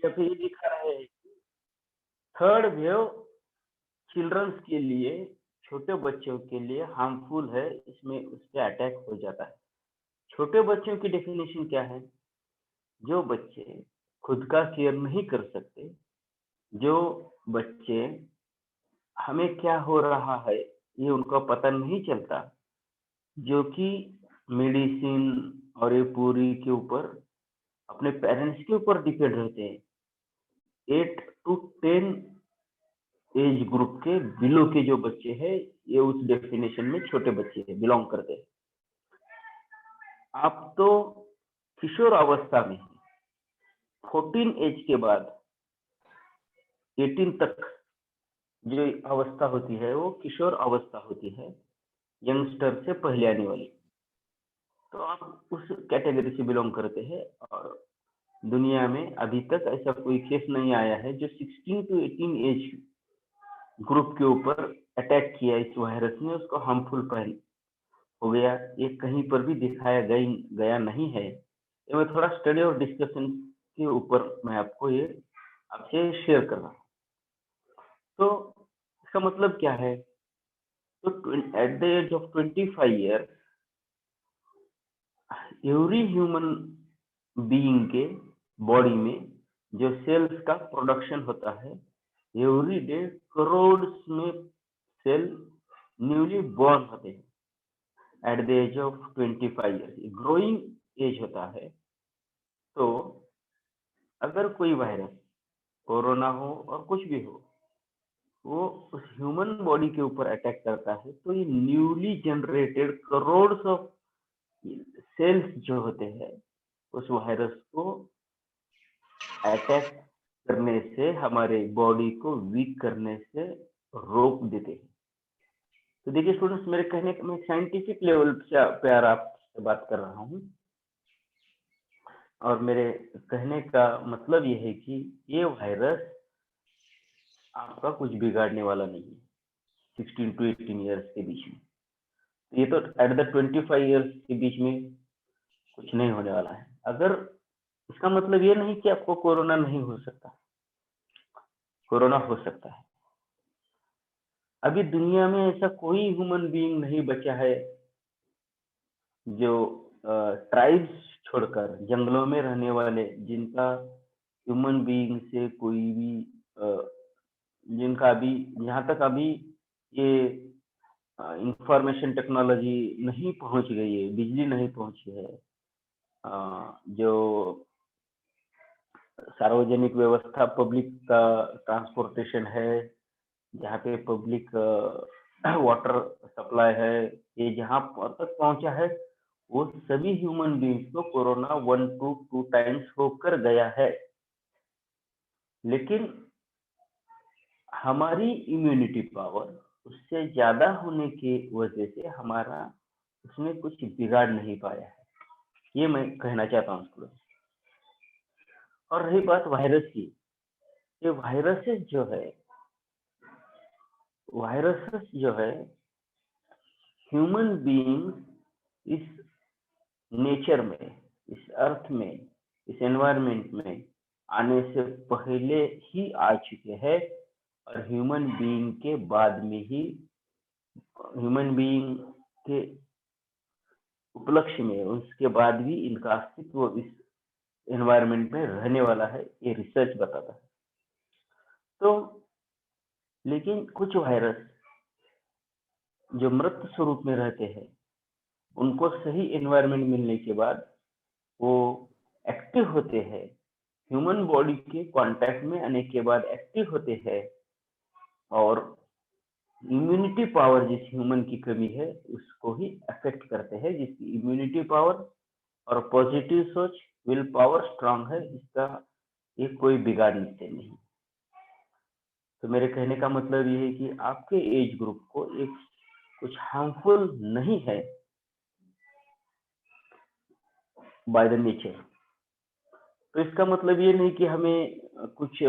या फिर ये दिखा रहे हैं थर्ड वेव चिल्ड्रंस के लिए, छोटे बच्चों के लिए हार्मफुल है, इसमें उस पे अटैक हो जाता है। छोटे बच्चों की डेफिनेशन क्या है? जो बच्चे खुद का केयर नहीं कर सकते, जो बच्चे हमें क्या हो रहा है ये उनको पता नहीं चलता, जो कि मेडिसिन और ये पूरी के ऊपर अपने पेरेंट्स के ऊपर डिपेंड रहते हैं। 8 टू 10 एज ग्रुप के बिलो के जो बच्चे हैं, ये उस डेफिनेशन में छोटे बच्चे हैं, बिलोंग करते हैं। आप तो किशोर अवस्था में 14 एज के बाद 18 तक जो अवस्था होती है वो किशोर अवस्था होती है, यंगस्टर से पहले आने वाली। तो आप उस कैटेगरी से बिलोंग करते हैं और दुनिया में अभी तक ऐसा कोई केस नहीं आया है जो 16 टू 18 एज ग्रुप के ऊपर अटैक किया इस वायरस ने, उसको हार्मफुल पहन हो गया। ये कहीं पर भी दिखाया गया नहीं है। ये मैं थोड़ा स्टडी और डिस्कशन के ऊपर मैं आपको ये आपसे शेयर कर रहा हूँ। तो इसका मतलब क्या है? तो at the age of 25 year every human being के बॉडी में जो सेल्स का प्रोडक्शन होता है, एवरी डे करोड़ में सेल न्यूली बॉर्न होते हैं at the age of 25 years, growing age होता है। तो अगर कोई वायरस, कोरोना हो और कुछ भी हो, वो उस ह्यूमन बॉडी के ऊपर अटैक करता है, तो ये newly generated crore of cells जो होते हैं उस वायरस को अटैक करने से, हमारे बॉडी को वीक करने से रोक देते हैं। तो देखिए स्टूडेंट्स, मेरे कहने का, मैं साइंटिफिक लेवल पे आपसे बात कर रहा हूँ और मेरे कहने का मतलब ये है कि ये वायरस आपका कुछ बिगाड़ने वाला नहीं है 16 टू 18 ईयर्स के बीच में। ये तो एट द 25 ईयर्स के बीच में कुछ नहीं होने वाला है। अगर इसका मतलब ये नहीं कि आपको कोरोना नहीं हो सकता, कोरोना हो सकता है। अभी दुनिया में ऐसा कोई ह्यूमन बीइंग नहीं बचा है जो ट्राइब्स छोड़कर जंगलों में रहने वाले, जिनका ह्यूमन बीइंग से कोई भी जिनका अभी, यहाँ तक अभी ये इंफॉर्मेशन टेक्नोलॉजी नहीं पहुंच गई है, बिजली नहीं पहुंची है, जो सार्वजनिक व्यवस्था, पब्लिक का ट्रांसपोर्टेशन है, जहाँ पे पब्लिक वाटर सप्लाई है, ये जहाँ तक पहुंचा है, वो सभी ह्यूमन बीइंग्स को कोरोना 1 to 2 टाइम्स होकर गया है। लेकिन हमारी इम्यूनिटी पावर उससे ज्यादा होने की वजह से हमारा उसमें कुछ बिगाड़ नहीं पाया है, ये मैं कहना चाहता हूँ स्टूडेंट। और रही बात वायरस की, ये वायरसेस जो है ह्यूमन बीइंग इस नेचर में, इस अर्थ में, इस एनवायरनमेंट में आने से पहले ही आ चुके हैं और ह्यूमन बीइंग के बाद में ही, ह्यूमन बीइंग के उपलक्ष्य में, उसके बाद भी इनका अस्तित्व इस एनवायरनमेंट में रहने वाला है, ये रिसर्च बताता है। तो लेकिन कुछ वायरस जो मृत स्वरूप में रहते हैं, उनको सही एनवायरनमेंट मिलने के बाद वो एक्टिव होते हैं, ह्यूमन बॉडी के कांटेक्ट में आने के बाद एक्टिव होते हैं और इम्यूनिटी पावर जिस ह्यूमन की कमी है उसको ही अफेक्ट करते हैं। जिसकी इम्यूनिटी पावर और पॉजिटिव सोच, विल पावर स्ट्रांग है, इसका ये कोई बिगाड़ नहीं है। तो मेरे कहने का मतलब ये है कि आपके एज ग्रुप को एक कुछ हार्मफुल नहीं है बाय द नेचर। तो इसका मतलब ये नहीं कि हमें कुछ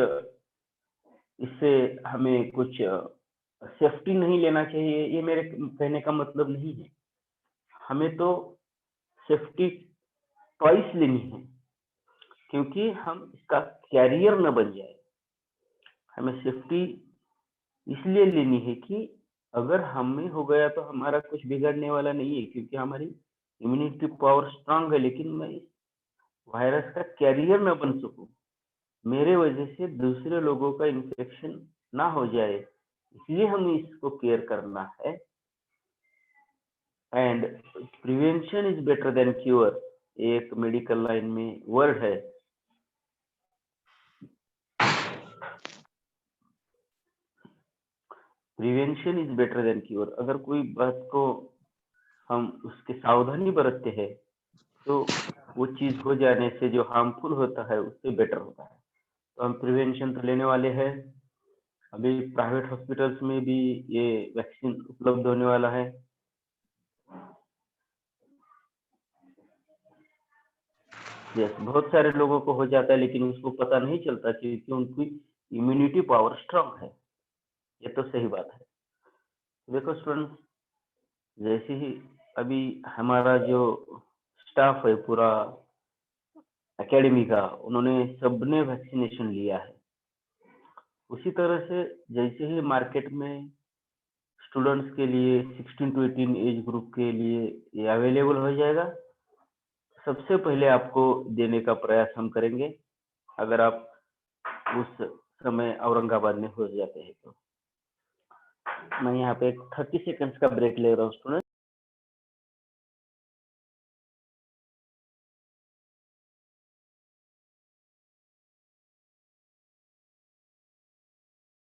इससे हमें कुछ सेफ्टी नहीं लेना चाहिए, ये मेरे कहने का मतलब नहीं है। हमें तो सेफ्टी ट्वाइस लेनी है। क्योंकि हम इसका कैरियर न बन जाए। हमें सेफ्टी इसलिए लेनी है कि अगर हमें हो गया तो हमारा कुछ बिगड़ने वाला नहीं है, क्योंकि हमारी इम्यूनिटी पावर स्ट्रांग है, लेकिन मैं इस वायरस का कैरियर न बन सकूं, मेरे वजह से दूसरे लोगों का इन्फेक्शन ना हो जाए, इसलिए हमें इसको केयर करना है। And prevention is better than cure, एक मेडिकल लाइन में वर्ड है। Prevention is better than cure. अगर कोई बात को हम उसकी सावधानी बरतते हैं तो वो चीज हो जाने से जो हार्मफुल होता है उससे बेटर होता है। तो हम प्रिवेंशन तो लेने वाले हैं। अभी प्राइवेट हॉस्पिटल्स में भी ये वैक्सीन उपलब्ध होने वाला है। यस, बहुत सारे लोगों को हो जाता है लेकिन उसको पता नहीं चलता क्योंकि उनकी इम्यूनिटी पावर स्ट्रांग है। ये तो सही बात है। देखो स्टूडेंट्स, जैसे ही अभी हमारा जो स्टाफ है पूरा एकेडमी का, उन्होंने सबने वैक्सीनेशन लिया है। उसी तरह से जैसे ही मार्केट में स्टूडेंट्स के लिए 16 टू 18 एज ग्रुप के लिए ये अवेलेबल हो जाएगा, सबसे पहले आपको देने का प्रयास हम करेंगे, अगर आप उस समय औरंगाबाद में हो जाते हैं तो। मैं यहाँ पे 30 सेकंड्स का ब्रेक ले रहा हूँ स्टूडेंट।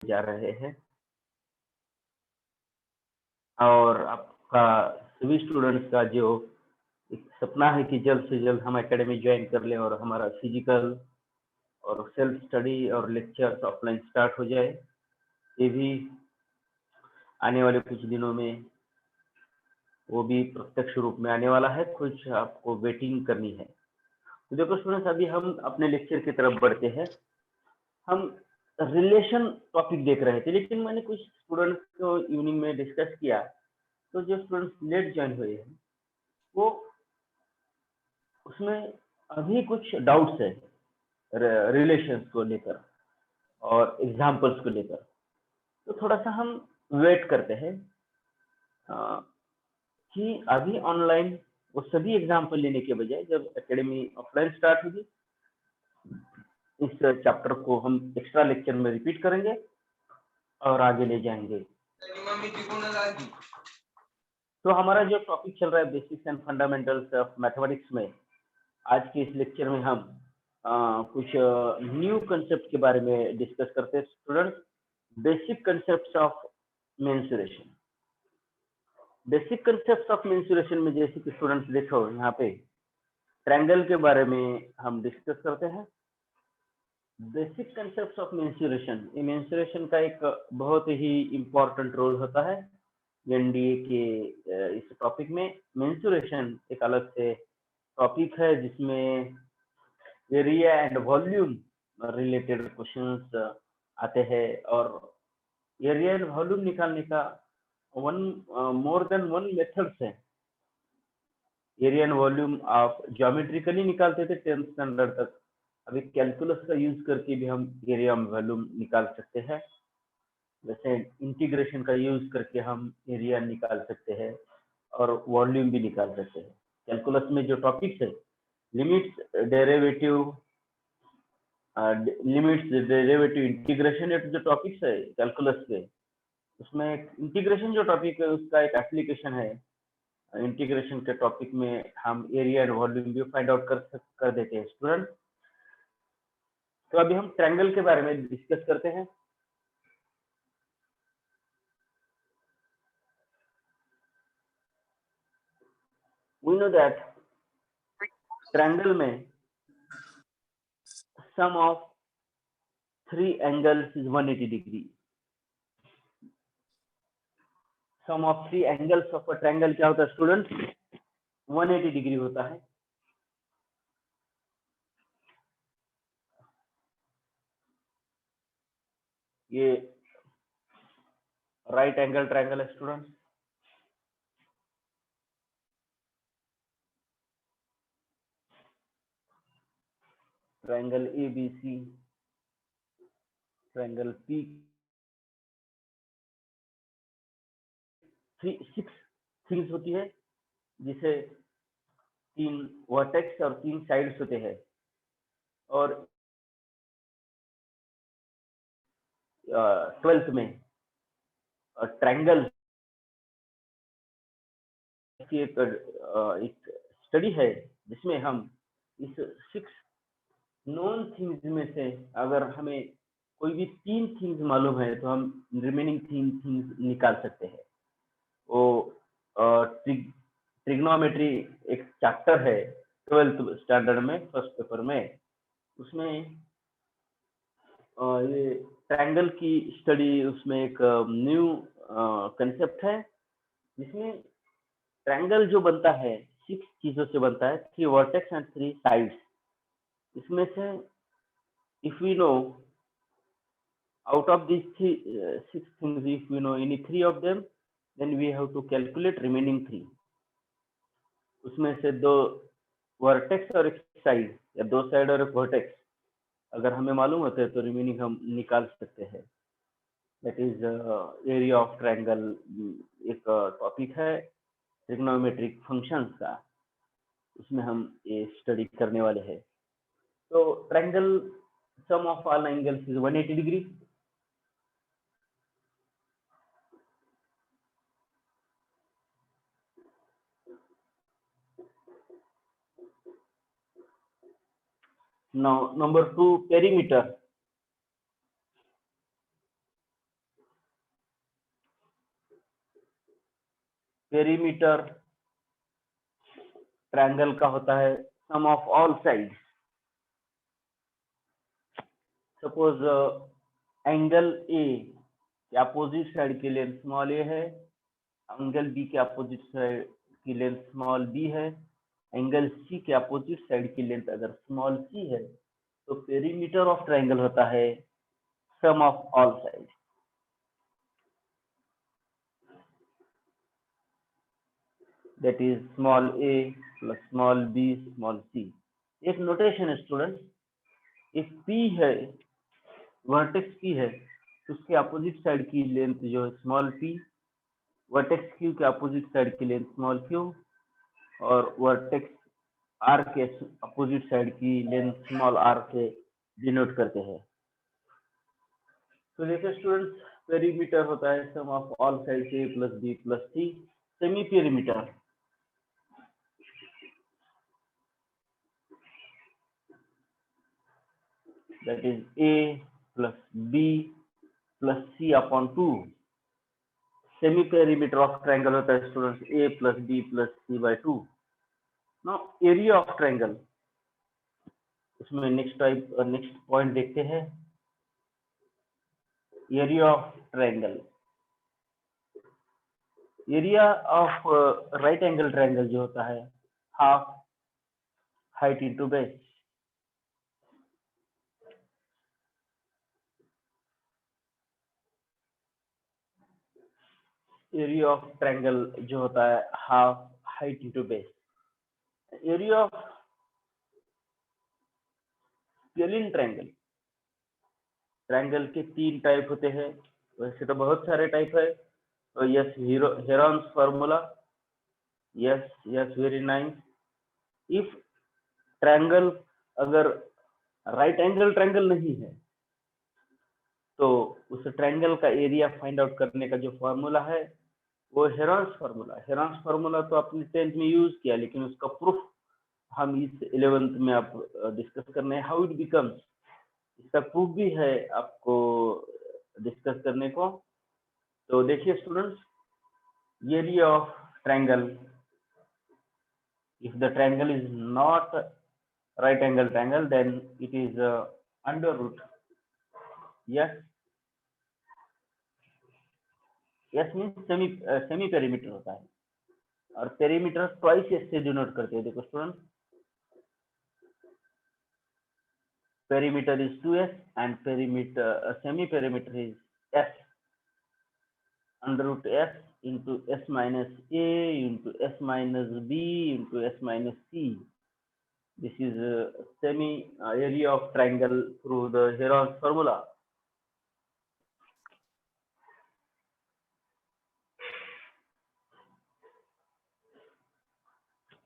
जा रहे हैं और आपका सभी स्टूडेंट्स का जो एक सपना है कि जल्द से जल्द हम एकेडमी ज्वाइन कर लें और हमारा फिजिकल और सेल्फ स्टडी और लेक्चर्स ऑफलाइन स्टार्ट हो जाए, ये भी आने वाले कुछ दिनों में वो भी प्रत्यक्ष रूप में आने वाला है। कुछ आपको वेटिंग करनी है। तो देखो स्टूडेंट्स, अभी हम अपने लेक्चर की तरफ बढ़ते हैं। हम रिलेशन टॉपिक देख रहे थे, लेकिन मैंने कुछ स्टूडेंट्स को इवनिंग में डिस्कस किया, तो जो स्टूडेंट्स लेट ज्वाइन हुए हैं वो उसमें अभी कुछ डाउट्स है रिलेशंस को लेकर और एग्जाम्पल्स को लेकर। तो थोड़ा सा हम वेट करते हैं कि अभी ऑनलाइन वो सभी एग्जाम्पल लेने के बजाय जब एकेडमी ऑफलाइन स्टार्ट होगी, इस चैप्टर को हम एक्स्ट्रा लेक्चर में रिपीट करेंगे और आगे ले जाएंगे। तो हमारा जो टॉपिक चल रहा है basics and fundamentals of mathematics में, आज के इस लेक्चर में हम कुछ न्यू कंसेप्ट के बारे में डिस्कस करते हैं students. Basic concept of mensuration. Basic concept of mensuration में जैसे कि स्टूडेंट्स देखो यहाँ पे ट्रायंगल के बारे में हम डिस्कस करते हैं। बेसिक कंसेप्ट ऑफ मेंसुरेशन, ये मेंसुरेशन का एक बहुत ही इम्पोर्टेंट रोल होता है एनडीए के इस टॉपिक में। मेंसुरेशन एक अलग से टॉपिक है जिसमें area and volume related questions आते हैं, और एरिया एंड वॉल्यूम निकालने का मोर देन वन मेथड्स है। एरिया एंड वॉल्यूम आप ज्योमेट्रिकली निकालते थे 10th स्टैंडर्ड तक, अभी कैलकुलस का यूज करके भी हम एरिया एंड वॉल्यूम निकाल सकते हैं। वैसे इंटीग्रेशन का यूज करके हम एरिया निकाल सकते हैं और वॉल्यूम भी निकाल सकते हैं। कैलकुलस में जो टॉपिक्स है लिमिट्स, डेरिवेटिव, इंटीग्रेशन, ये जो टॉपिक्स है कैलकुलस के, उसमें इंटीग्रेशन जो टॉपिक है उसका एक एप्लीकेशन है। इंटीग्रेशन के टॉपिक में हम एरिया एंड वॉल्यूम भी फाइंड आउट कर देते हैं स्टूडेंट। तो अभी हम ट्रायंगल के बारे में डिस्कस करते हैं। We know that triangle में sum of 3 angles is 180 degree. Sum of 3 angles of a triangle क्या होता है स्टूडेंट? 180 डिग्री होता है। ये राइट एंगल ट्रायंगल है student. Triangle ABC, triangle P, 6 things होती है, जिसे 3 वर्टेक्स और 3 साइड्स होते हैं। और 12th में ट्रायंगल की एक स्टडी है, जिसमें हम इस 6 नॉन थिंग्स में से अगर हमें कोई भी 3 थिंग्स मालूम है, तो हम रिमेनिंग 3 थिंग्स निकाल सकते हैं। वो ट्रिग्नोमेट्री एक चैप्टर है 12th स्टैंडर्ड में, फर्स्ट पेपर में। उसमें ये ट्रायंगल की स्टडी, उसमें एक न्यू कंसेप्ट है, जिसमें ट्रायंगल जो बनता है 6 चीजों से बनता है, 3 वर्टेक्स एंड 3 साइड्स। इसमें से if we know out of these 6 things, if we know any 3 of them, then we have to calculate remaining 3। उसमें से 2 वर्टेक्स और एक साइड, या 2 साइड और एक वर्टेक्स अगर हमें मालूम होते हैं, तो रिमेनिंग हम निकाल सकते हैं। That is area of triangle. एक टॉपिक है ट्रिग्नोमेट्रिक फंक्शंस का, उसमें हम ये स्टडी करने वाले हैं। तो triangle sum of all angles is 180 degree. Now number 2, perimeter। Perimeter triangle का होता है sum of all sides. Suppose angle A के अपोजिट साइड की लेंथ स्मॉल ए है, एंगल बी के अपोजिट साइड की लेंथ स्मॉल बी है, angle C के अपोजिट साइड की लेंथ अगर स्मॉल सी है, तो पेरीमीटर ऑफ ट्रायंगल होता है sum of all sides. That is small A plus small B small C. एक नोटेशन है स्टूडेंट, इफ पी है, वर्टेक्स पी है, तो उसके अपोजिट साइड की लेंथ जो है स्मॉल पी, वर्टेक्स क्यू के अपोजिट साइड की लेंथ स्मॉल क्यू, और वर्टेक्स आर के अपोजिट साइड की लेंथ स्मॉल आर से डिनोट करते हैं। तो देखिए स्टूडेंट्स, पेरीमीटर होता है sum of all sides A plus B plus C. Semi perimeter that is A plus B plus C upon 2। Semi perimeter of triangle होता है students A plus B plus C by 2। Now area of triangle, उसमें next point देखते हैं, area of triangle. Area of right angle triangle जो होता है half height into base. Area of triangle जो होता है half height into base. Area of scalene triangle, triangle के 3 टाइप होते हैं, वैसे तो बहुत सारे टाइप है। तो yes, Heron's formula, yes yes, very nice. If triangle अगर राइट एंगल ट्रायंगल नहीं है, तो उस ट्रायंगल का एरिया फाइंड आउट करने का जो फॉर्मूला है वो हेरॉन्स फार्मूला। हेरॉन्स फार्मूला तो आपने 10th में यूज किया, लेकिन उसका प्रूफ हम इस 11th में आप डिस्कस करने हैं, हाउ इट बिकम्स। इसका प्रूफ भी है आपको डिस्कस करने को। तो देखिए students, area of triangle, if the triangle is not right angle triangle, then it is under root, yes, yes means semi perimeter होता है, और पेरीमीटर ट्वाइस एस से डिनोट करते हैं। देखो student, perimeter is 2s and perimeter semi perimeter is s, under root s into s minus a into s minus b into s minus c। This is semi area of triangle through the Heron's formula.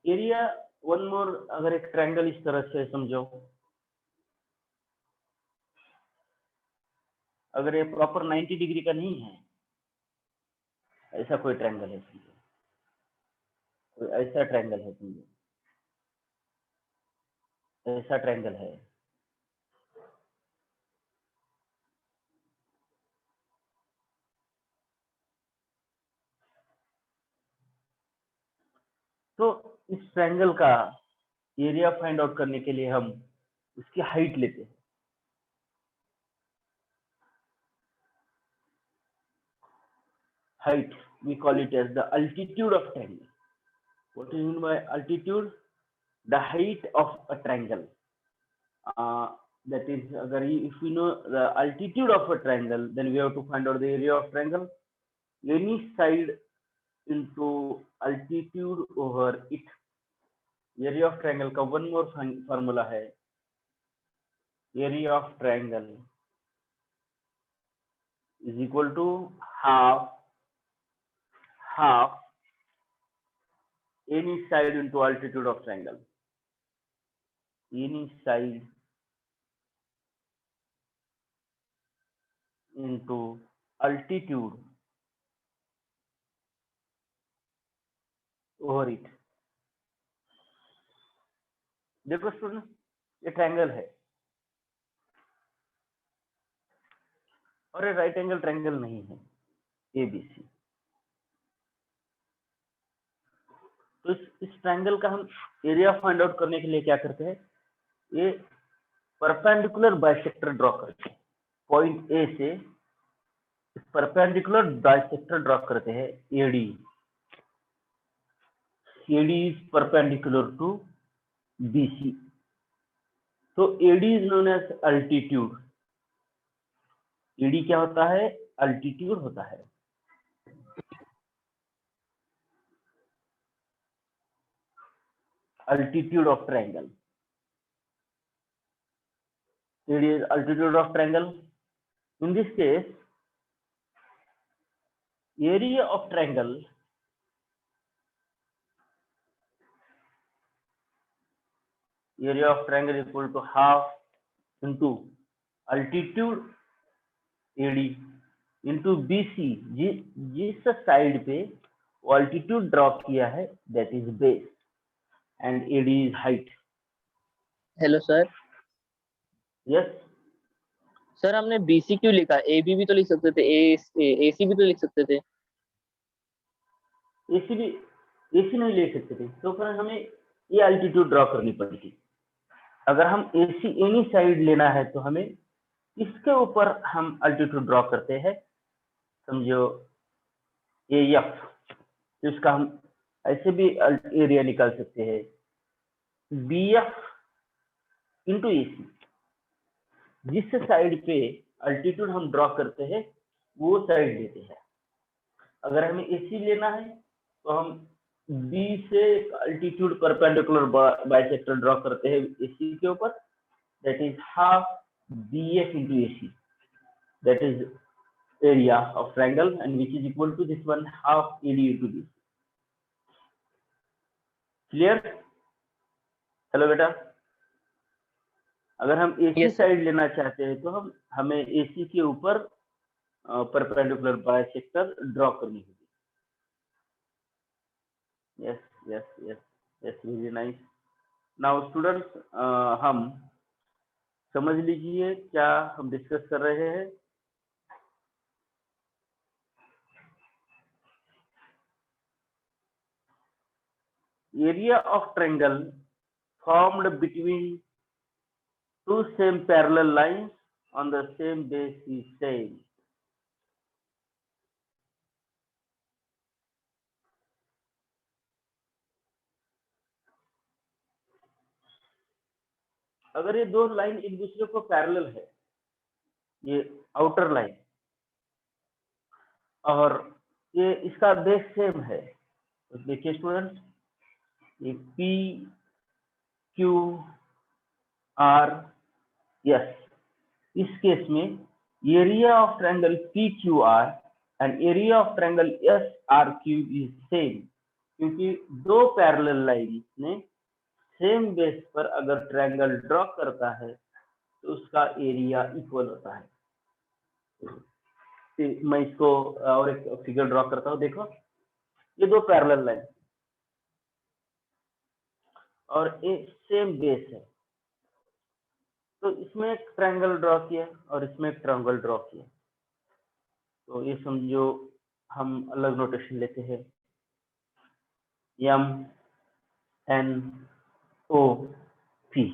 Area one more, अगर एक triangle इस तरह से समझो, अगर ये proper 90 degree का नहीं है, ऐसा कोई ट्रायंगल है समझो, कोई ऐसा ट्रायंगल है समझो, ऐसा ट्रायंगल है, तो इस ट्रायंगल का एरिया फाइंड आउट करने के लिए हम उसकी हाइट लेते हैं। Height, we call it as the altitude of triangle. What do you mean by altitude? The height of a triangle. That is, if we know the altitude of a triangle, then we have to find out the area of triangle. Any side into altitude over it. Area of triangle का one more formula है. Area of triangle is equal to half any side into altitude of triangle. Any side into altitude over it. देखो student, ये triangle है और ये right angle triangle नहीं है, ABC. तो इस ट्रायंगल का हम एरिया फाइंड आउट करने के लिए क्या करते हैं, ये परपेंडिकुलर बाइसेक्टर ड्रॉ करते हैं। पॉइंट ए से परपेंडिकुलर बाइसेक्टर ड्रॉ करते हैं, AD. AD is perpendicular to BC, तो AD is known as altitude. AD क्या होता है, अल्टीट्यूड होता है। Altitude of triangle. It is altitude of triangle. In this case, area of triangle is equal to half into altitude AD into BC। जिस side पे altitude draw किया है, that is base, and AD is height. Hello sir. Yes. Sir हमने BC क्यों लिखा, AB भी तो लिख सकते थे, AC भी तो लिख सकते थे। AC नहीं ले सकते थे, तो फिर हमें ये अल्टीट्यूड ड्रॉ करनी पड़ेगी। अगर हम AC एनी साइड लेना है तो हमें इसके ऊपर हम अल्टीट्यूड ड्रॉ करते हैं, समझो AF, तो इसका हम ऐसे भी एरिया निकाल सकते हैं, BF इंटू AC। जिस साइड पे अल्टीट्यूड हम ड्रॉ करते हैं वो साइड लेते हैं। अगर हमें AC लेना है तो हम B से अल्टीट्यूड परपेंडिकुलर बाइसेक्टर ड्रॉ करते हैं AC के ऊपर, that is half BF into AC, that is area of triangle, and which is equal to this one, half AD into BC. Clear? Hello बेटा, अगर हम AC साइड लेना चाहते हैं तो हमें AC के ऊपर परपेंडिकुलर बाइसेक्टर ड्रॉ करनी होगी। yes, very nice. Now students, हम समझ लीजिए क्या हम डिस्कस कर रहे हैं। Area of triangle formed between two same parallel lines on the same base is same. अगर ये दो लाइन एक दूसरे को पैरेलल है, ये आउटर लाइन और ये इसका बेस सेम है, तो देखिए स्टूडेंट, ये P क्यू आर एस, इस केस में area of triangle P Q R and area of triangle S R Q is same, क्योंकि दो पैरेलल लाइन ने सेम बेस पर अगर ट्रायंगल ड्रॉ करता है तो उसका एरिया इक्वल होता है। मैं इसको और एक फिगर ड्रॉ करता हूं। देखो, ये दो पैरेलल लाइन और एक सेम बेस है, तो इसमें एक ट्रायंगल ड्रॉ किया और इसमें एक ट्रायंगल ड्रॉ किया, तो ये समझो हम अलग नोटेशन लेते हैं, एम एन ओ पी।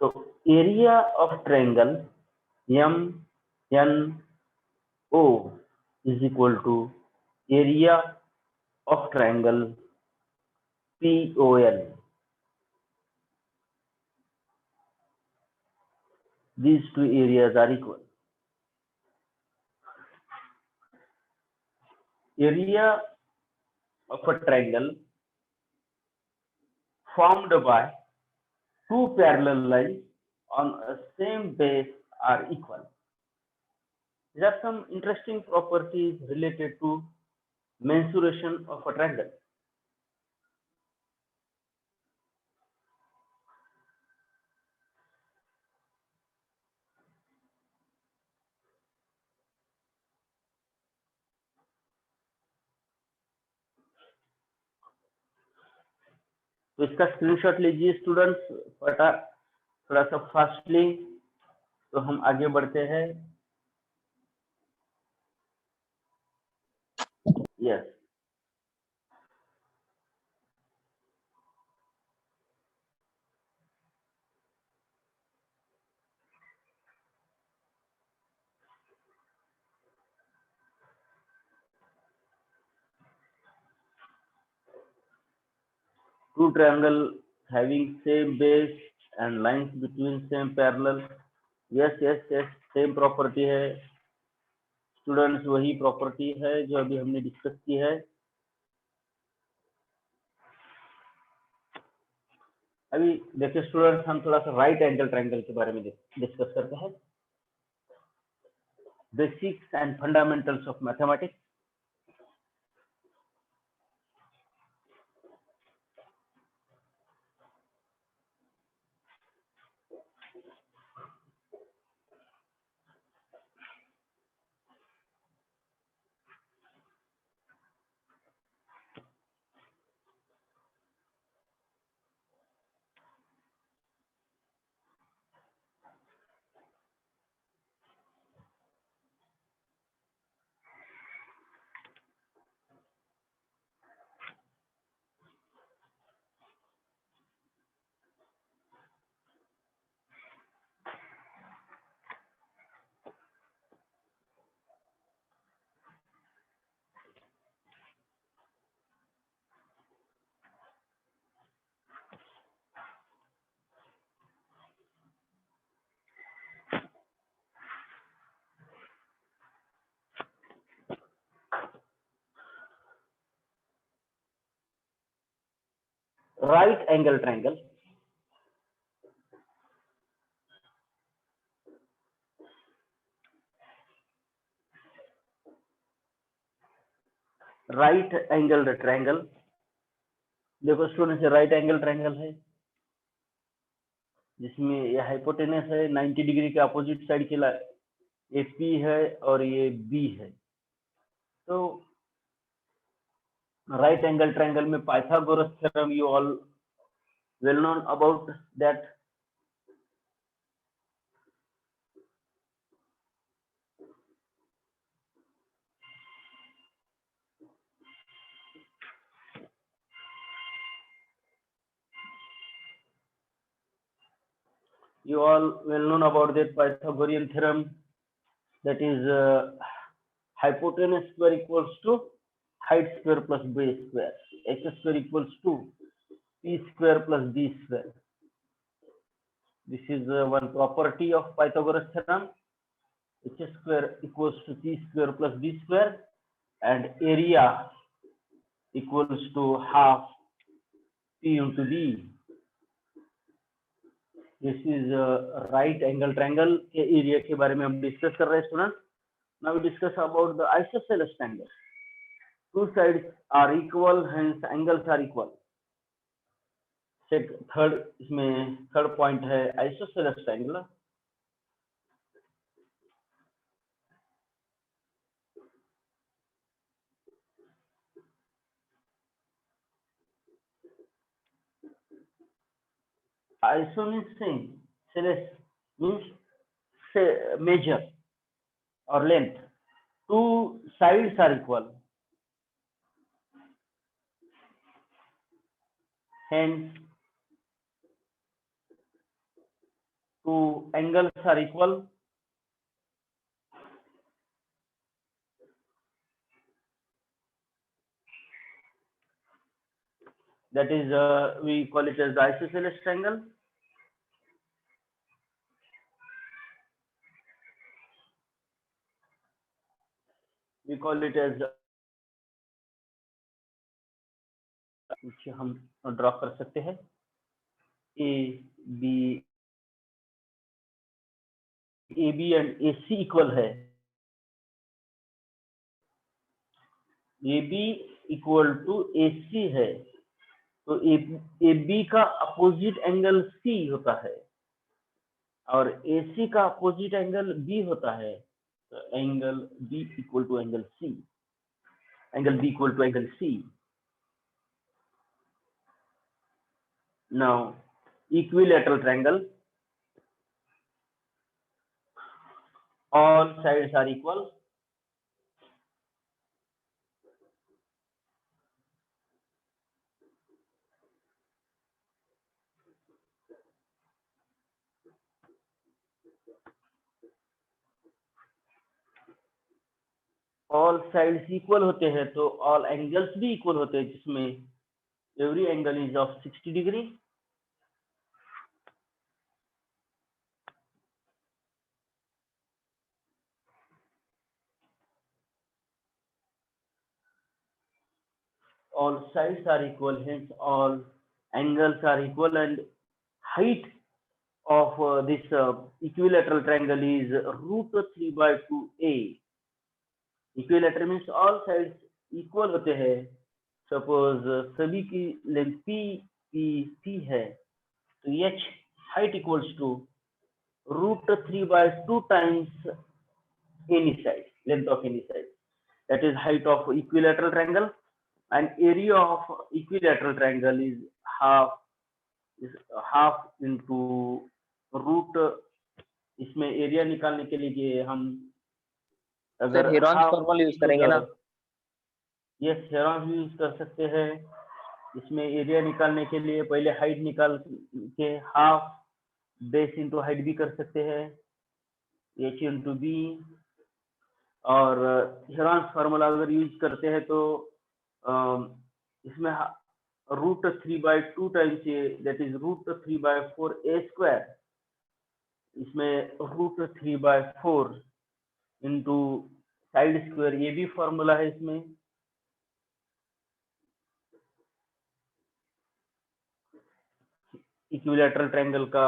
तो area of triangle M N O is equal to area of triangle P O L. These two areas are equal. Area of a triangle formed by two parallel lines on a same base are equal. There are some interesting properties related to mensuration of a triangle. तो इसका screenshot लीजिए students, थोड़ा सा fastly, तो हम आगे बढ़ते हैं। Yes, two triangle having same base and lines between same parallel. yes, same property है स्टूडेंट्स, वही प्रॉपर्टी है जो अभी हमने डिस्कस की है। अभी देखिए स्टूडेंट्स, हम थोड़ा सा राइट एंगल ट्रायंगल के बारे में डिस्कस करते हैं। Basics and fundamentals of mathematics. Right angle triangle, right angle triangle. देखो स्टूडेंट्स, राइट एंगल ट्रायंगल है जिसमें ये हाइपोटेनस है 90 डिग्री के अपोजिट साइड के, ये पी है और ये बी है। तो राइट एंगल ट्रायंगल में Pythagoras theorem, you all well known about that. You all well known about that Pythagorean theorem, that is hypotenuse square equals to height square plus base square, h square equals to p square plus b square. This is one property of Pythagoras theorem. H square equals to p square plus b square and area equals to half p into b. This is right angle triangle के area के बारे में हम discuss कर रहे हैं student. Now we discuss about the isosceles triangle. Two sides are equal, hence angles are equal. Third, इसमें third point है isosceles triangle. Iso means same, celeste means measure or length. Two sides are equal, hence two angles are equal. That is, we call it as the isosceles triangle. We call it as, which हम draw कर सकते हैं. AB and AC equal है. AB equal to AC है, तो AB का opposite angle C होता है और AC का अपोजिट एंगल B होता है. तो angle B equal to angle C, angle B equal to angle C. Now equilateral triangle, all sides are equal. All sides equal होते हैं तो ऑल एंगल्स भी इक्वल होते हैं, जिसमें every angle is of 60 degree. All sides are equal, hence all angles are equal, and height of this equilateral triangle is root 3/2a. Equilateral means all sides equal होते हैं. Suppose सभी की length P है, तो h height equals to root 3/2 times any side, length of any side. That is height of equilateral triangle, and area of equilateral triangle is half into root. इसमें area निकालने के लिए हम अगर हेरॉन्स फॉर्मूला यूज करेंगे ना. Yes, Heron's use कर सकते हैं. इसमें एरिया निकालने के लिए पहले हाइट निकाल के हाफ बेस इंटू हाइट भी कर सकते हैं, h इंटू बी. और हेरॉन्स फार्मूला अगर यूज करते हैं तो इसमें root 3/2 times A, that is root 3/4 a square. इसमें रूट 3/4 इंटू साइड स्क्वायर, ये भी फॉर्मूला है इसमें. इक्विलैटरल ट्रायंगल का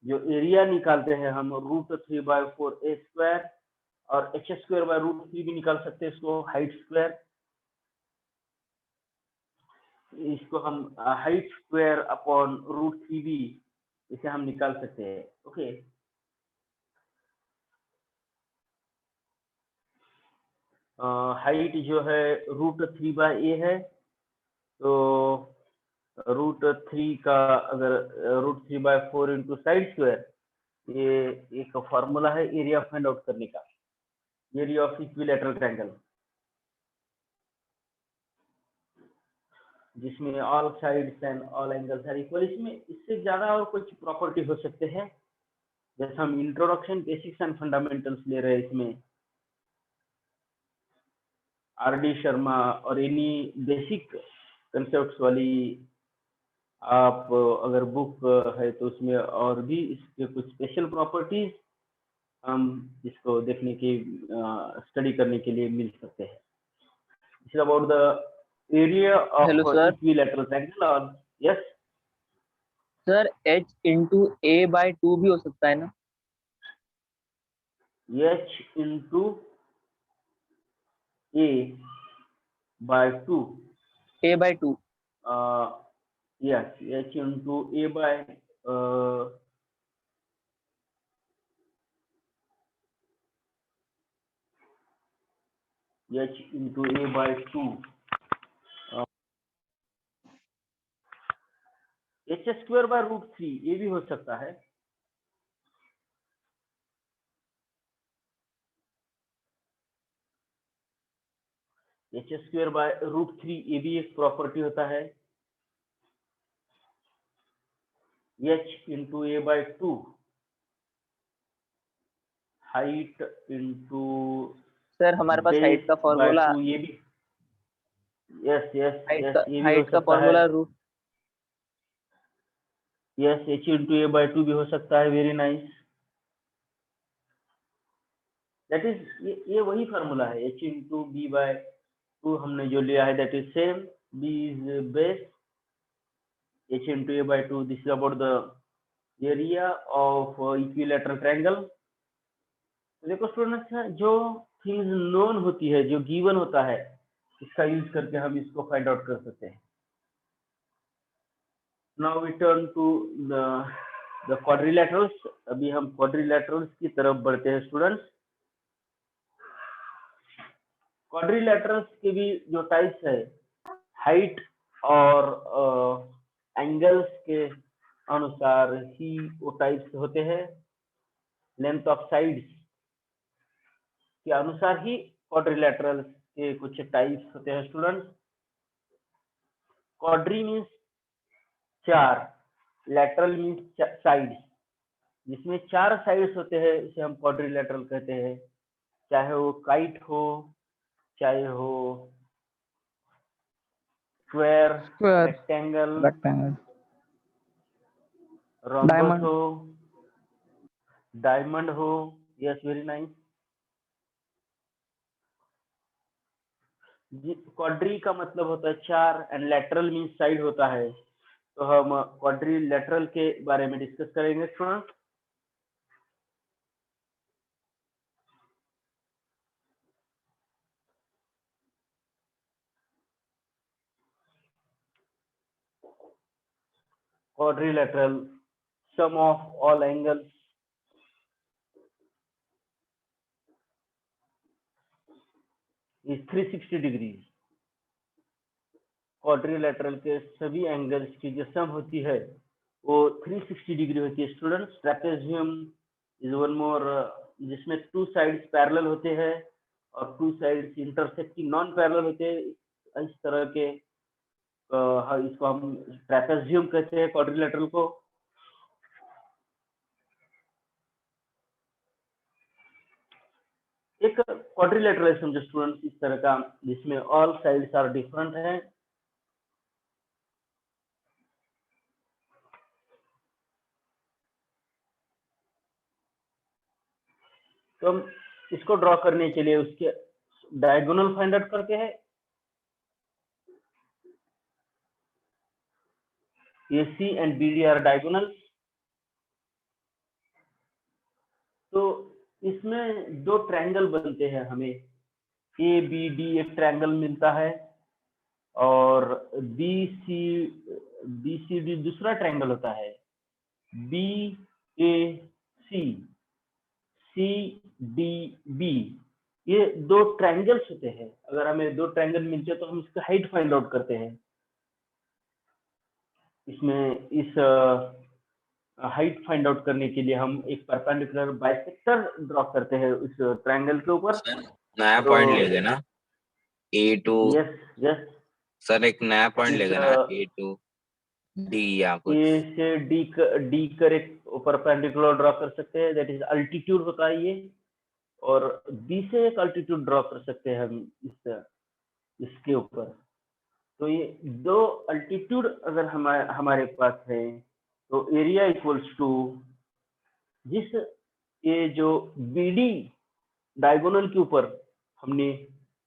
जो एरिया निकालते हैं हम रूट 3/4 a स्क्वायर, और h स्क्वायर बाय रूट 3 भी निकाल सकते हैं इसको, हाइट स्क्वायर. इसको हम height square upon root 3b इसे हम निकाल सकते हैं. ओके, हाइट जो है रूट 3/a है, तो रूट 3 का अगर रूट 3/4 इंटू साइड स्क्वायर, ये एक फॉर्मूला है एरिया फाइंड आउट करने का, एरिया ऑफ इक्विलैटरल ट्रायंगल, जिसमें all sides and all angles are equal. इसमें इससे ज्यादा और कुछ प्रॉपर्टी हो सकते हैं, जैसे हम इंट्रोडक्शन, बेसिक्स एंड फंडामेंटल्स ले रहे हैं. इसमें आर.डी. शर्मा और एनी बेसिक कंसेप्ट्स वाली आप अगर बुक है तो उसमें और भी इसके कुछ स्पेशल प्रॉपर्टीज हम इसको देखने की स्टडी करने के लिए मिल सकते हैं. It's about the area of equilateral triangle. और yes sir h into a/2 भी हो सकता है ना? h into a/2 a/2 yes, h into a by h into a/2 h square by √3 ये भी हो सकता है। h स्क्वायर बाय √3 ये भी एक प्रॉपर्टी होता है। h into a/2 height into sir हमारे पास हाइट का बेस बाय फॉर्मूला, 2 ये भी यस यस यस ये भी हो हाइट का सकता है। Formula root. Yes h into a/2 भी हो सकता है। वेरी नाइस, दैट इज ये वही फार्मूला है। h इंटू b/2 हमने जो लिया है that is same. b is base, h into a/2 this is about the area of equilateral triangle। तो देखो स्टूडेंट्स, जो थिंग्स नोन होती है, जो गिवन होता है, इसका यूज करके हम इसको फाइंड आउट कर सकते हैं। Now we turn to the quadrilaterals. अभी हम क्वाड्रिलैटरल्स की तरफ बढ़ते हैं स्टूडेंट्स। क्वाड्रिलैटरल्स के भी जो टाइप्स है, हाइट और एंगल्स के अनुसार ही वो टाइप्स होते हैं। लेंथ ऑफ साइड्स के अनुसार ही क्वाड्रिलैटरल्स के कुछ टाइप्स होते हैं students. Quadri means 4, lateral means sides. जिसमें 4 साइड्स होते हैं इसे हम क्वाड्रिलैटरल कहते हैं। चाहे वो काइट हो, चाहे हो स्क्वायर, रेक्टेंगल, रोम्बस हो, डायमंड हो। Yes, very nice. क्वाड्री का मतलब होता है 4 एंड लैटरल मीन्स साइड होता है। तो हम क्वाड्रिलैटरल के बारे में डिस्कस करेंगे student. Quadrilateral, sum of all angles is 360 degrees। Quadrilateral के सभी एंगल्स की जो सम होती है वो 360 डिग्री होती है स्टूडेंट्स। ट्रेपेजियम इज वन मोर, जिसमें 2 साइड्स पैरेलल होते हैं और 2 साइड्स इंटरसेक्टिंग नॉन पैरेलल होते हैं। इस तरह के इसको हम ट्रेपेजियम कहते हैं क्वाड्रिलैटरल को। एक क्वाड्रिलैटरल समझो स्टूडेंट्स इस तरह का, जिसमें ऑल साइड्स आर डिफरेंट हैं। तो हम इसको ड्रॉ करने के लिए उसके डायगोनल फाइंड आउट करते हैं। AC and BD are diagonal. तो इसमें 2 ट्रायंगल बनते हैं, हमें ABD एक ट्रायंगल मिलता है और BCD दूसरा ट्रायंगल होता है। BAC, CDB ये 2 ट्रायंगल्स होते हैं। अगर हमें 2 ट्रायंगल मिलते हैं तो हम इसका हाइट फाइंड आउट करते हैं। इसमें इस हाइट फाइंड आउट करने के लिए हम एक परपेंडिकुलर बाइसेक्टर ड्रॉ करते हैं उस ट्रायंगल के ऊपर। सर नया पॉइंट ले देना A2। यस यस सर एक नया पॉइंट ले देना A2 D या कुछ। ए से डी कर एक परपेंडिकुलर ड्रॉ कर सकते हैं, दैट इज अल्टीट्यूड होता है ये। और बी से एक अल्टीट्यूड ड्रॉ कर सकते हैं हम इसके ऊपर। तो ये 2 अल्टीट्यूड अगर हमारे पास है तो एरिया इक्वल्स टू, जिस ये जो BD डायगोनल के ऊपर हमने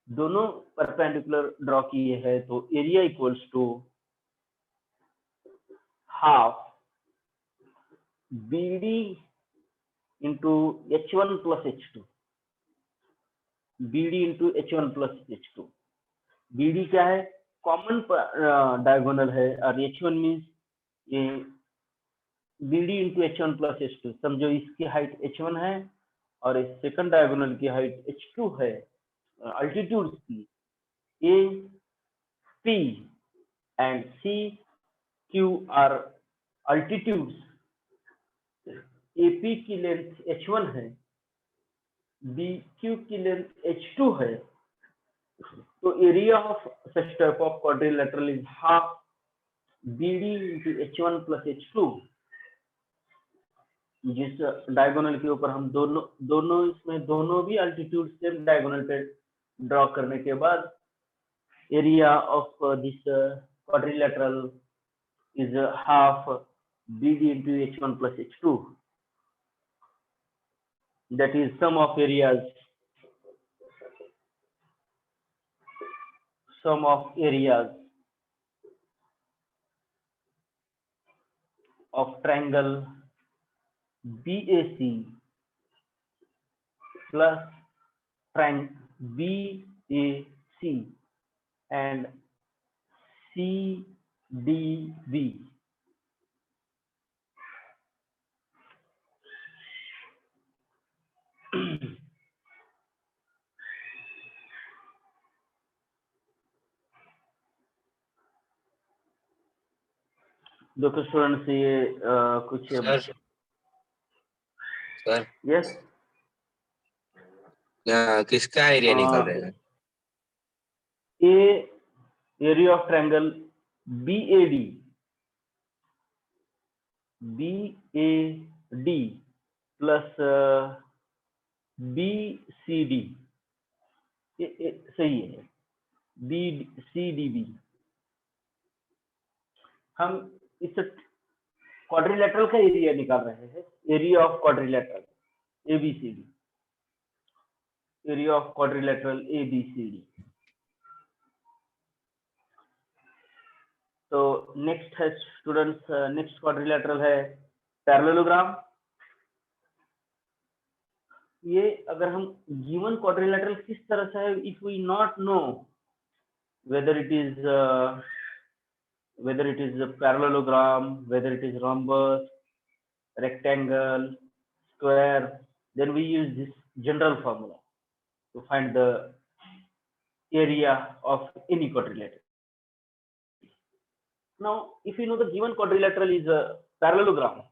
दोनों परपेंडिकुलर ड्रॉ किए हैं, तो area equals to half BD into H1 plus H2. BD into H1 plus H2. BD क्या है? कॉमन डायगोनल है और H1 मीन्स ये BD into H1 plus H2. समझो इसकी हाइट H1 है और इस सेकंड डायगोनल की हाइट H2 है, अल्टीट्यूड की A, P and C, Q are altitudes. AP की लेंथ H1 है, BQ की लेंथ H2 है, तो area of such type of quadrilateral is half BD into H1 plus H2. जिस diagonal के ऊपर हम दोनों भी अल्टीट्यूड सेम डायगोनल पे ड्रॉ करने के बाद area of this quadrilateral is half BD into H1 plus H2. That is sum of areas of triangle BAC plus triangle BAC and CDB. देखो स्टूडेंट्स ये कुछ सर यस किसका area निकल रहे हैं? Area of triangle BAD plus BCD, ये सही है, BCDB. हम इस क्वाड्रिलेटरल का एरिया निकाल रहे हैं, area of quadrilateral ABCD, area of quadrilateral ABCD. तो नेक्स्ट है स्टूडेंट्स, नेक्स्ट क्वाड्रिलेटरल है पैरेललोग्राम. ये अगर हम गिवन क्वाड्रिलेटरल किस तरह से है, if we not know whether it is a parallelogram, whether it is rhombus, rectangle, square, then we use this general formula to find the area of any quadrilateral. Now, if you know the given quadrilateral is a parallelogram,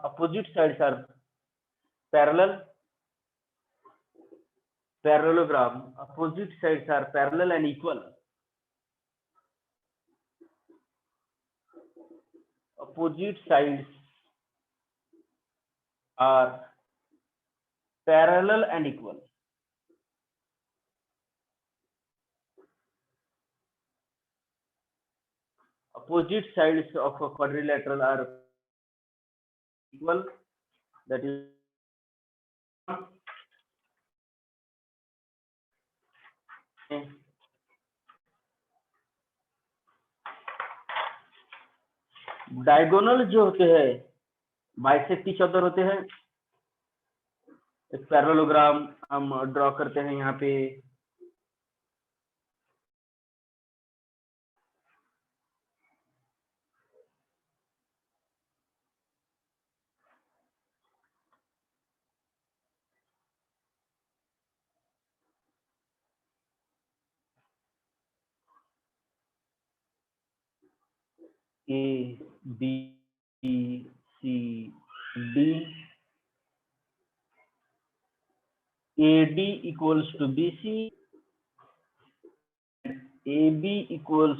opposite sides are parallel. Parallelogram, opposite sides are parallel and equal. Opposite sides are parallel and equal. Opposite sides of a quadrilateral are equal. That is diagonal जो होते हैं bisect each other होते हैं. एक parallelogram हम draw करते हैं यहाँ पे. A, B, C, D. AD equals to BC. AB equals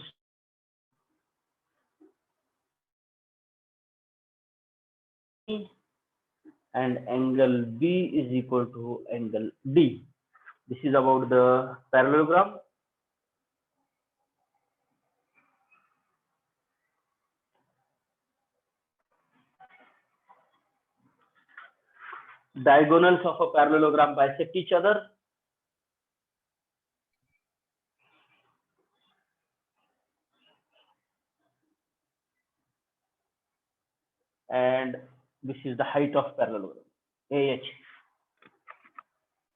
and angle B is equal to angle D. This is about the parallelogram. Diagonals of a parallelogram bisect each other. and this is the height of parallelogram, AH.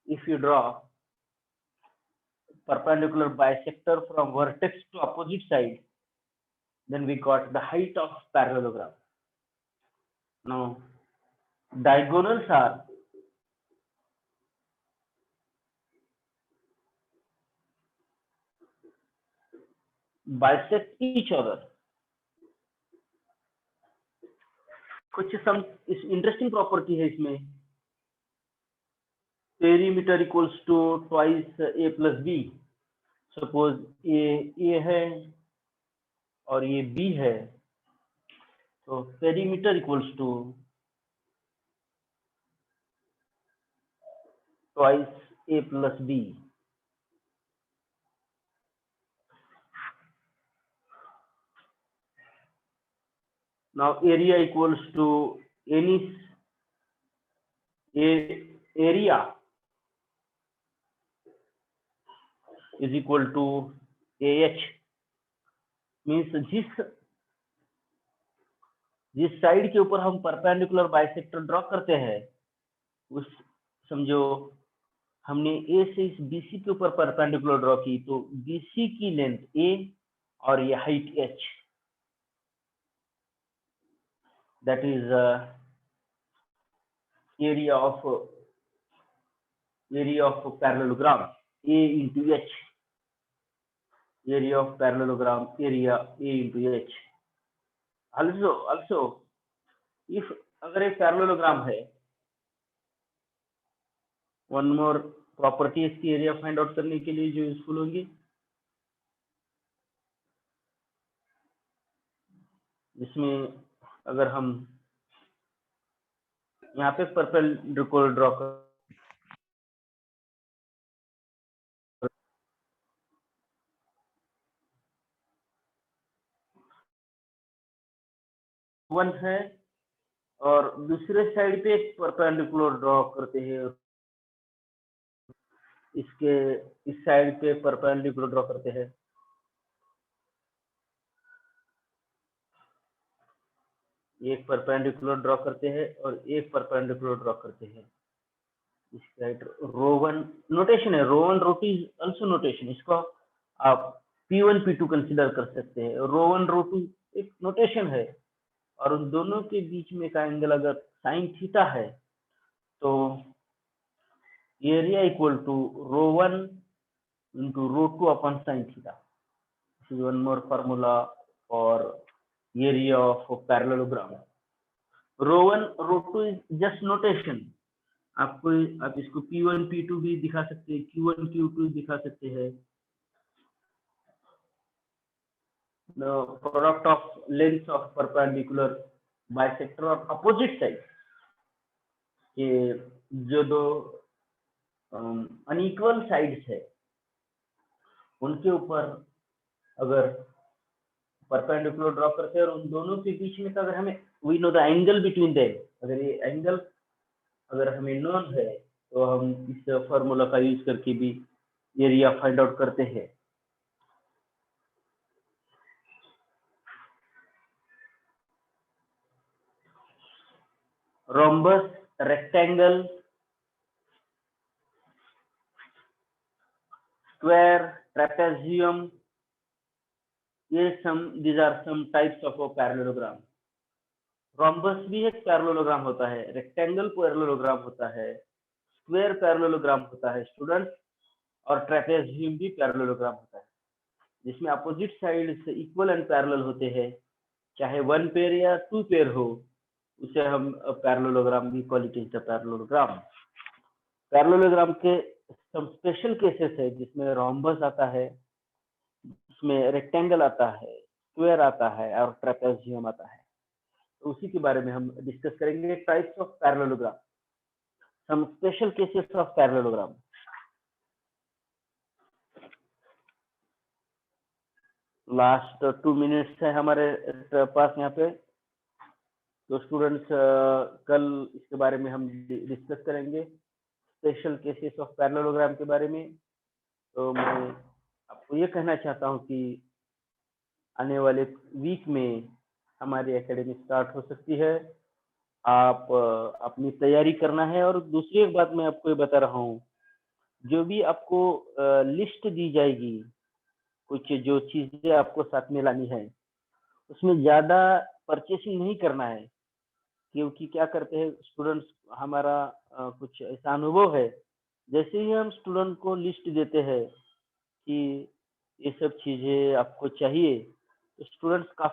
If you draw perpendicular bisector from vertex to opposite side, then we got the height of parallelogram. Now, diagonals are bisect each other. कुछ सम इस interesting property है इसमें, perimeter equals to twice A plus B. Suppose A है और ये B है, तो perimeter equals to twice A plus B. Now area equals to any area is equal to AH. Means जिस साइड के ऊपर हम परपेंडिकुलर बाइसेक्टर ड्रॉ करते हैं, उस समझो हमने ए से इस बीसी के ऊपर परपेंडिकुलर ड्रॉ की, तो बीसी की लेंथ ए और ये height H, that is area of parallelogram, A into H. Area of parallelogram, area A into H. Also, if अगर एक parallelogram है, one more property इसकी एरिया फाइंड आउट करने के लिए जो यूजफुल होंगी, जिसमें अगर हम यहाँ पे परपेंडिकुलर ड्रॉ कर, वन है और दूसरे साइड पे परपेंडिकुलर ड्रॉ करते हैं, इसके इस साइड पे परपेंडिकुलर ड्रॉ करते हैं, एक परपेंडिकुलर ड्रॉ करते हैं और एक परपेंडिकुलर ड्रॉ करते हैं. इसका रो वन नोटेशन है, row one row two is also notation. इसको आप P1 P2 कंसीडर कर सकते हैं. रो वन रो टू एक नोटेशन है और उन दोनों के बीच में का एंगल अगर साइन थीटा है, तो area equal to rho one into rho two upon sine theta. This is one more formula for area of parallelogram. Rho 1 Rho 2 is just notation. आप इसको P1 P2 भी दिखा सकते हैं, Q1 Q2 दिखा सकते हैं. The product of lengths of perpendicular bisector और opposite side, ये जो दो अनइक्वल साइड्स है, उनके ऊपर अगर परपेंडिकुलर ड्रॉ करते हैं और उन दोनों के बीच में, तो अगर हमें we know the angle between them, अगर ये एंगल अगर हमें नोन है, तो हम इस फॉर्मूला का यूज करके भी एरिया फाइंड आउट करते हैं. Rhombus, rectangle, square, trapezium, these are some types of a parallelogram. Rhombus भी एक पैरेललोग्राम होता है, रेक्टेंगल पैरेललोग्राम होता है, स्क्वायर पैरेललोग्राम होता है स्टूडेंट, और ट्रेपेजियम भी पैरेललोग्राम होता है, जिसमें अपोजिट साइड से इक्वल एंड पैरेलल होते हैं, चाहे वन पेयर या टू पेयर हो, उसे हम पैरेललोग्राम भी call it is the parallelogram. Parallelogram के some स्पेशल केसेस है जिसमें रोम्बस आता है, उसमें रेक्टेंगल आता है, स्क्वायर आता है और ट्रेपेजियम आता है. तो उसी के बारे में हम डिस्कस करेंगे. Types of parallelogram, some special cases of parallelogram. Last 2 minutes है हमारे पास यहाँ पे, तो स्टूडेंट्स कल इसके बारे में हम डिस्कस करेंगे, स्पेशल केसेस ऑफ पैरेललोग्राम के बारे में. तो मैं आपको ये कहना चाहता हूँ कि आने वाले वीक में हमारी एकेडमी स्टार्ट हो सकती है आप अपनी तैयारी करना है। और दूसरी एक बात मैं आपको ये बता रहा हूँ, जो भी आपको लिस्ट दी जाएगी, कुछ जो चीज़ें आपको साथ में लानी है, उसमें ज़्यादा परचेसिंग नहीं करना है। क्योंकि क्या करते हैं स्टूडेंट्स, हमारा कुछ ऐसा अनुभव है, जैसे ही हम स्टूडेंट को लिस्ट देते हैं कि ये सब चीज़ें आपको चाहिए, तो स्टूडेंट्स काफ़ी